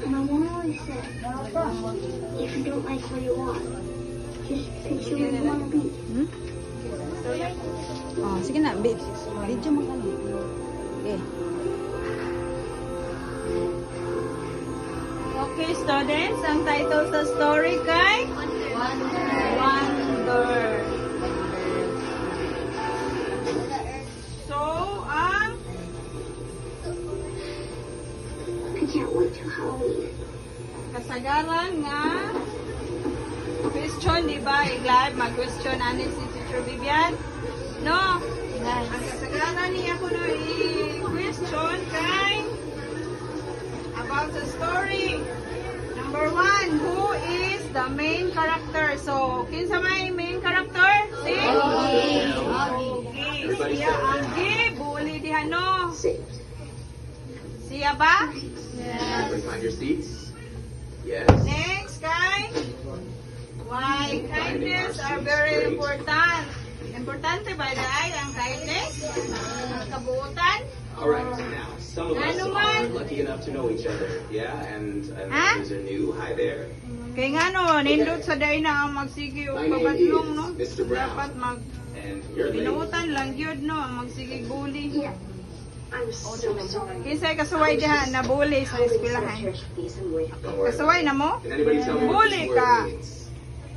My mom always said, if you don't like what you want, just picture what you want to be. Oh, sige na, video mo ka na. Okay. Okay, students, ang title sa story kay Wonder. So, I can't wait till Halloween. kasagaran nga question, di ba? Iglad, mag-question ani si Teacher Vivian. No? Yes. Ang kasagaran niya ko no i-question kay about the story. Number 1, who is the main character? So, kinsa may main character? Si? Ogie. Siya ang bully diha, no? Siya ba? Everybody find your seats. Yes. Next, guy. Why kindness are very important. Importante ba dahil ang kindness? Ang kabuutan? All right. Now, some of us are lucky enough to know each other. Yeah, and others are new. Hi there. Kaya nga no, nindot sa day na ang magsige o pabadlong, no? Mr. Brown. Dapat And your name. binuutan lang yun, no? Ang magsige bully. Yeah. I'm so sorry. Kinsay kasuway diha na bully sa eskwelahan. Don't worry. Kasuway na mo? Can anybody tell me what Bully this ka. word means?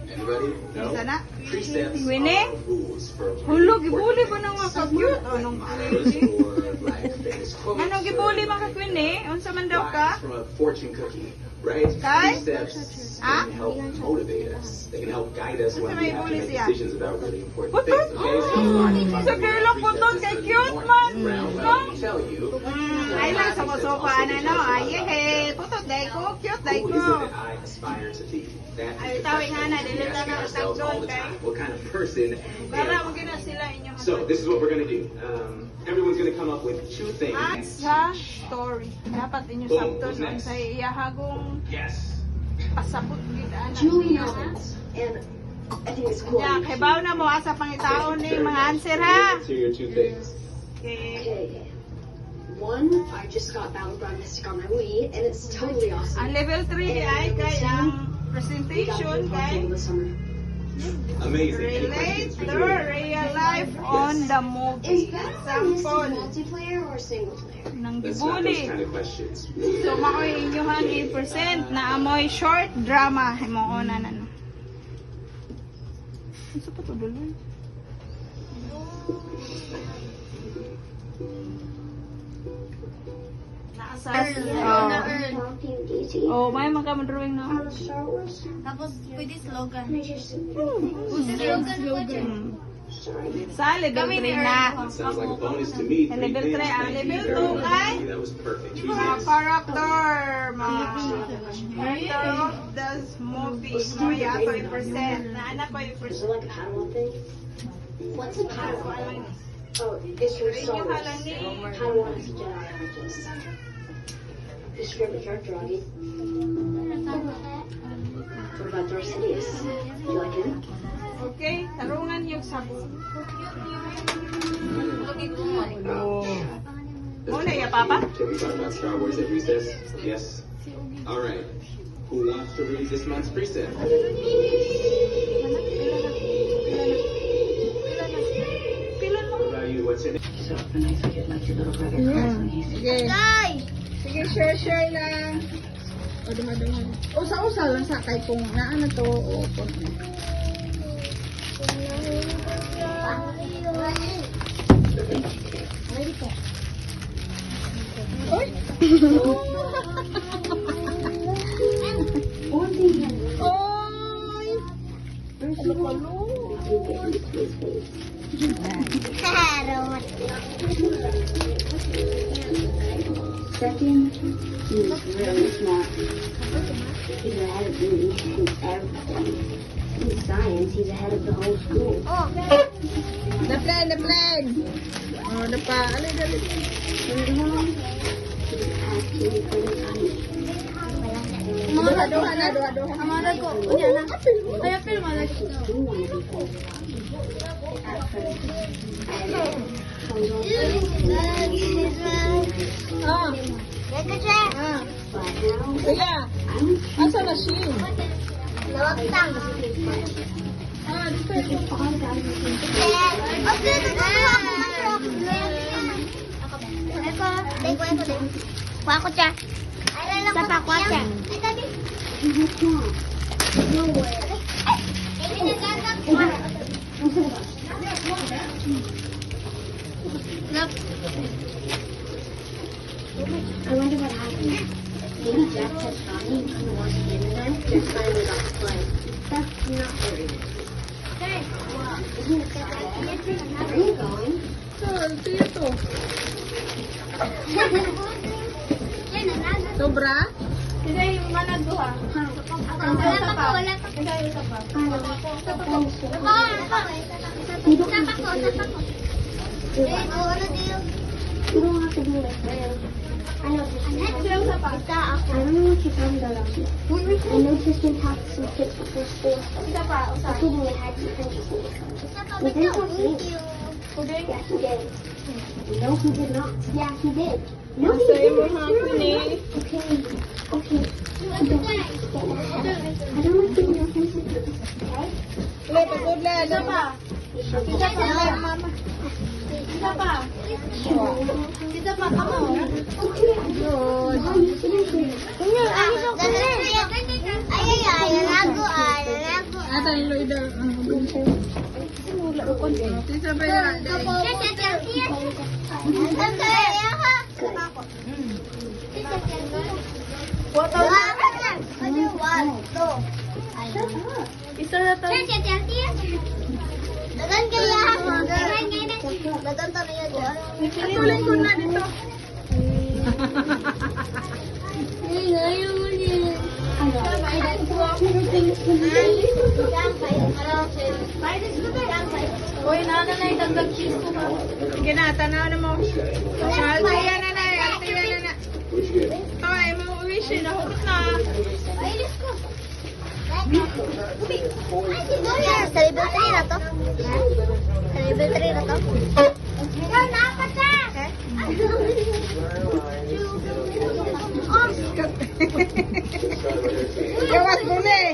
Anybody? No. Kinsa na? Precepts Winnie? are rules for Hulog, gibuli ba nang mga ka-cute? Anong crazy? or like famous quotes. Anong gibuli mga ka-queen eh? Unsa man daw ka? Lines from a fortune cookie, right? Kai? Precepts Ah? can help motivate us. They can help guide us when we have to make siya? decisions about really important Putot? things. Okay, so Sa girl ang putot kay cute man. Brown, No? let me tell you. Ay lang sa sofa na no. Ay eh, putot dai ko, cute dai Who ko. is it that I aspire to be? That Ay is the tawing question ana we dili ask ta na ourselves all the kay. time. What kind of person Para am mo I? gina sila inyo. So this is what we're gonna do. Everyone's gonna come up with two At things. sa story. Dapat inyo Boom. sabton Who's ang next? sa iyahagong Yes. pasabot gid ana. Julie Robbins. And I think it's cool. Ya, kay baw na mo asa pangitaon ni mga answer ha. Let's hear your two things. Okay. Okay. One, I just got Battleground Mystic on my Wii, and it's totally awesome. Ang level 3 ay kay ang We got presentation to kay over the summer. Amazing. Any relate questions for the Julie? real life on the movie. Is Battleground Mystic Example multiplayer or single player? ng That's not those gibuli. kind of questions. So makoy inyohan 8% na amoy short drama himuonan ano. Unsa pa to duloy? Naasa. Mountain DC. Oh, may mga drawing na. On Star Wars? Tapos, pwede slogan. Can I just Hmm. sorry. Sa level 3 na. That sounds like a bonus to me. Sa level 3 ang Thank you level very 2 much. kay That was perfect. Who's mga next? character, mga character of the movie. Maya 5%. Na anak ko yung Is percent. there like a Padawan thing? What's a Padawan? Oh, it's from Star Inyo Wars. halang ni. Padawan is a Jedi apprentice. Describe the character, Augie. What about Darth Sidious? You like him? Okay, tarungan yung sabon. Oh. Muna ya, Papa? Can we talk about Star Wars at recess? Yes. All right. Who wants to read this month's precept? Pilan mo. What about you? What's your name? Sige. Sige, share lang. O, duha. Usa-usa lang sa kay kung naano to. O, kung Oy! Oy! First of all, you get used to his face. Second, he's really smart. He's ahead of me in everything. In science, he's ahead of the whole school. The plan. Oh, the pa. Ano dali? Third of all, he's actually pretty funny. Duha na. Amara ko. Unya na. Kaya pero malaki. Do want to be cool. At first, I comes on Ah. but now Kuya, I'm asa na siya? Ah, dito ito. Kuha ko siya. Sa pa, kuha siya. I wonder what happened. Maybe Jack had Tommy and couldn't watch the internet, just finally got to play. That's not very good. Isn't it sad? Where are you going? Ito ito. Sobra? Kasi yung managduha. Wala pa. Kasi yung isa pa. You don't have to do it. You don't have to do it. I know Tristan. I don't know what you're talking about. I know Tristan talked to some kids before school. I told him they had some interesting. He didn't talk to me. Yeah, he did. No, he did not. Yeah, he did. No, he Say mo didn't. hapon eh. Okay. I don't like doing your faces. Okay? Wala, pagod na. Isa pa. Isa pa. Isa pa. Kamo. Ata yung loider. Isa pa yan. Isa na to. Tuloy ko na dito. Uy, nana na yung dagdag cheese ko ba? Sige na, tanaw na mo. Altiya na. Ito ay mo wish na. Hugot na. Gawas mo na eh.